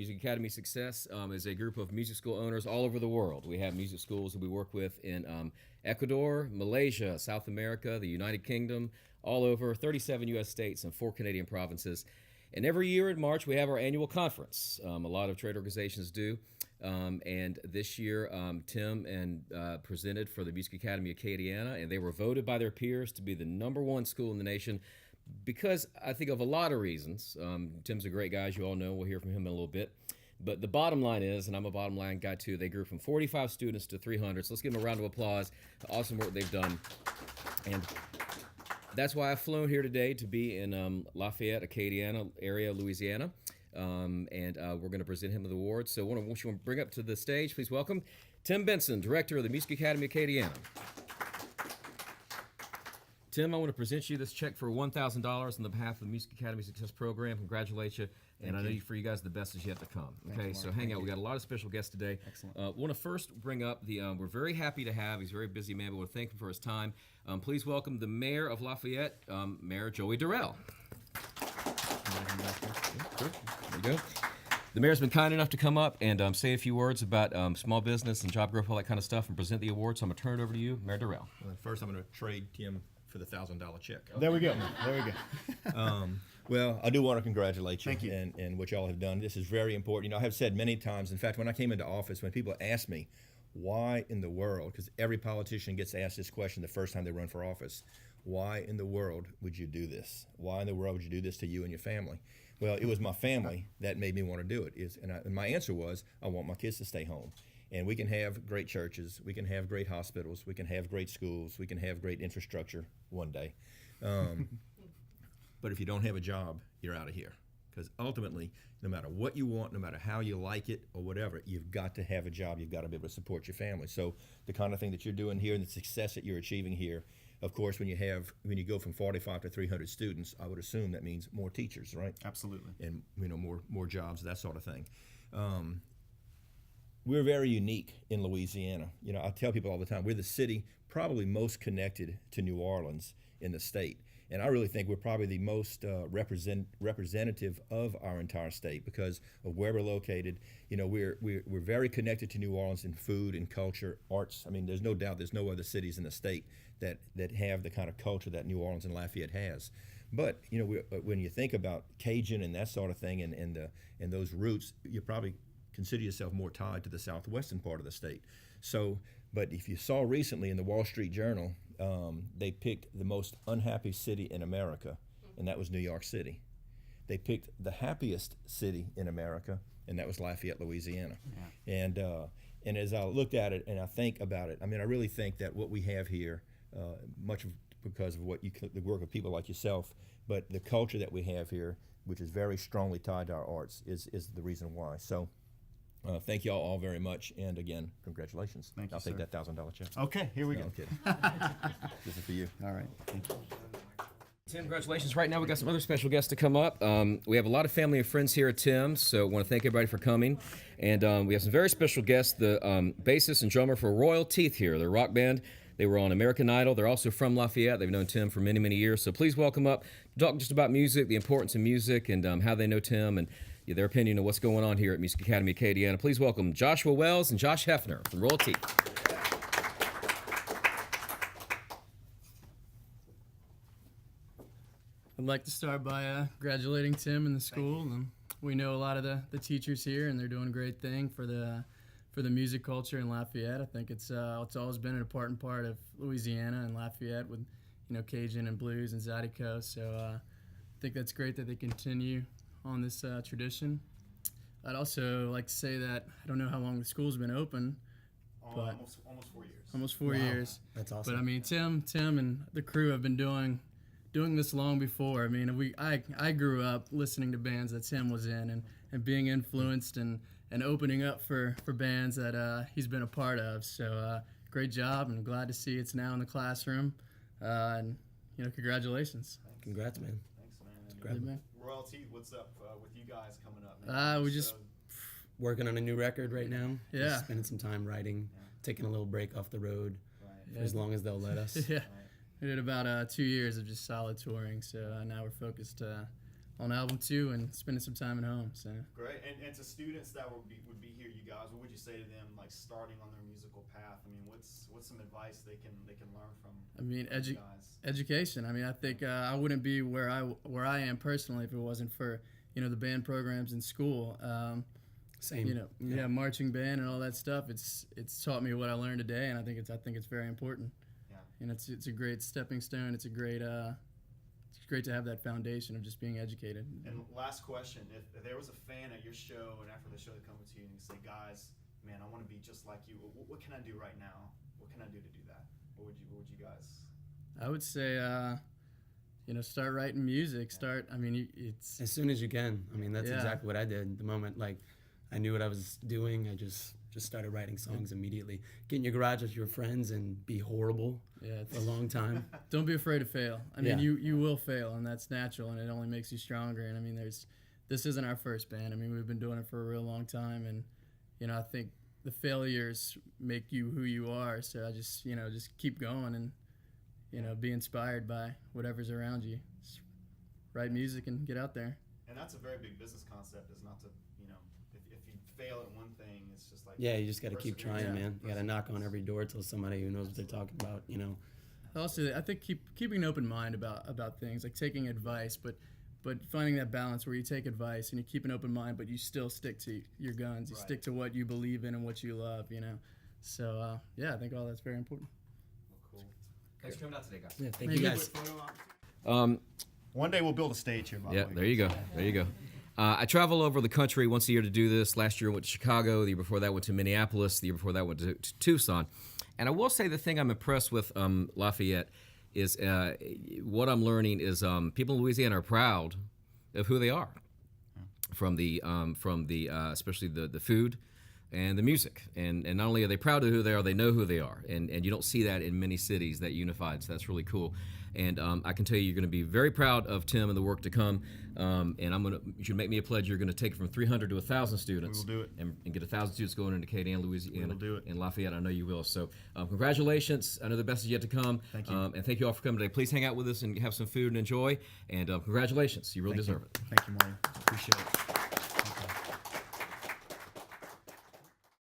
Music Academy Success is a group of music school owners all over the world. We have music schools that we work with in Ecuador, Malaysia, South America, the United Kingdom, all over 37 U.S. states and 4 Canadian provinces. And every year in March, we have our annual conference. A lot of trade organizations do. And this year, Tim presented for the Music Academy Acadiana, and they were voted by their peers to be the #1 school in the nation because I think of a lot of reasons. Tim's a great guy, as you all know. We'll hear from him in a little bit. But the bottom line is, and I'm a bottom line guy too, they grew from 45 students to 300. So let's give them a round of applause. The awesome work they've done. And that's why I've flown here today to be in Lafayette, Acadiana area, Louisiana. We're going to present him with the award. So I want you to bring up to the stage, please welcome Tim Benson, Director of the Music Academy Acadiana. Tim, I want to present you this check for $1,000 on the behalf of the Music Academy Success Program. Congratulate you. And I know for you guys, the best is yet to come. Okay, so hang out. We got a lot of special guests today. Excellent. Want to first bring up we're very happy to have, he's a very busy man, but we want to thank him for his time. Please welcome the Mayor of Lafayette, Mayor Joey Durrell. There you go. The mayor's been kind enough to come up and say a few words about small business and job growth, all that kind of stuff, and present the award. So I'm going to turn it over to you, Mayor Durrell. Well, first, I'm going to trade Tim for the $1,000 check. There we go. There we go. Well, I do want to congratulate you, Thank you. And what y'all have done. This is very important. You know, I have said many times, in fact, when I came into office, when people ask me, why in the world, because every politician gets asked this question the first time they run for office, why in the world would you do this? Why in the world would you do this to you and your family? Well, it was my family that made me want to do it. And my answer was, I want my kids to stay home. And we can have great churches, we can have great hospitals, we can have great schools, we can have great infrastructure one day. But if you don't have a job, you're out of here. Because ultimately, no matter what you want, no matter how you like it or whatever, you've got to have a job. You've got to be able to support your family. So the kind of thing that you're doing here and the success that you're achieving here, of course, when you go from 45 to 300 students, I would assume that means more teachers, right? Absolutely. And more jobs, that sort of thing. We're very unique in Louisiana. You know, I tell people all the time, we're the city probably most connected to New Orleans in the state. And I really think we're probably the most representative of our entire state because of where we're located. You know, we're very connected to New Orleans in food and culture, arts. I mean, there's no doubt there's no other cities in the state that have the kind of culture that New Orleans and Lafayette has. But you know, when you think about Cajun and that sort of thing, and those roots, you probably consider yourself more tied to the southwestern part of the state. So, but if you saw recently in the Wall Street Journal, they picked the most unhappy city in America, and that was New York City. They picked the happiest city in America, and that was Lafayette, Louisiana. Yeah. And as I looked at it and I think about it, I mean, I really think that what we have here, much because of the work of people like yourself, but the culture that we have here, which is very strongly tied to our arts, is the reason why. So. Thank you all very much, and again, congratulations. Thank you, I'll take sir. that $1,000 check. Okay, here we go. I'm kidding. This is for you. All right. Thank you. Tim, congratulations. Right now, we got some other special guests to come up. We have a lot of family and friends here at Tim, so I want to thank everybody for coming. And we have some very special guests, the bassist and drummer for Royal Teeth here. They're a rock band. They were on American Idol. They're also from Lafayette. They've known Tim for many, many years. So please welcome up, talk just about music, the importance of music, and how they know Tim, and their opinion of what's going on here at Music Academy Acadiana. Please welcome Joshua Wells and Josh Hefner from Royal Teeth. I'd like to start by congratulating Tim and the school. And we know a lot of the teachers here, and they're doing a great thing for the music culture in Lafayette. I think it's always been an important part of Louisiana and Lafayette with Cajun and blues and Zydeco. So I think that's great that they continue on this tradition. I'd also like to say that I don't know how long the school's been open, but Almost 4 years. almost 4 years. That's awesome. But I mean, Tim and the crew have been doing this long before. I mean, I grew up listening to bands that Tim was in and being influenced and opening up for bands that he's been a part of. So great job, and I'm glad to see it's now in the classroom. And congratulations. Congrats, man. Thanks, Good, man. Royal Teeth, what's up with you guys coming up, man? We just Working on a new record right now. Yeah. Just spending some time writing, taking a little break off the road for as long as they'll let us. yeah. We did about 2 years of just solid touring, so now we're focused on album 2 and spending some time at home. So Great. And to students that would be here, you guys, what would you say to them, like starting on their musical path? I mean, what's some advice they can learn from? I mean, you guys? education. I mean, I think I wouldn't be where I am personally if it wasn't for the band programs in school. Same. Marching band and all that stuff. It's taught me what I learned today, and I think it's very important. Yeah. And it's a great stepping stone. It's great to have that foundation of just being educated. And last question: if there was a fan at your show, and after the show they come to you and you say, "Guys, man, I want to be just like you. What can I do right now? What can I do to do that?" What would you guys? I would say, start writing music. It's As soon as you can. I mean, that's Yeah. exactly what I did. The moment I knew what I was doing, I just started writing songs immediately. Get in your garage with your friends and be horrible for a long time. don't be afraid to fail. I mean, Yeah. you will fail, and that's natural, and it only makes you stronger. And I mean, this isn't our first band. I mean, we've been doing it for a real long time, and I think the failures make you who you are. So I just keep going and be inspired by whatever's around you. Just write music and get out there. And that's a very big business concept. Is not to if you fail at one thing, it's just like Yeah, you just got to keep trying, perseverance. man. You got to knock on every door till somebody who knows what they're talking about, Also, I think keeping an open mind about things, like taking advice, but finding that balance where you take advice and you keep an open mind, but you still stick to your guns. You Right. stick to what you believe in and what you love. So I think all that's very important. Well, cool. Thanks for coming out today, guys. Yeah, thank you guys. One day we'll build a stage here. By Yeah, the way. there you go. There you go. I travel over the country once a year to do this. Last year I went to Chicago. The year before that went to Minneapolis. The year before that went to Tucson. And I will say the thing I'm impressed with Lafayette is what I'm learning is people in Louisiana are proud of who they are, from the especially the food and the music. And not only are they proud of who they are, they know who they are. And you don't see that in many cities, that unified. So that's really cool. And I can tell you, you're going to be very proud of Tim and the work to come. And you should make me a pledge. You're going to take it from 300 to 1,000 students. We will do it. And get 1,000 students going into Acadiana, Louisiana. We will do it. In Lafayette, I know you will. So congratulations. I know the best is yet to come. Thank you. And thank you all for coming today. Please hang out with us and have some food and enjoy. And congratulations. You really deserve it. Thank you, Marty. Appreciate it.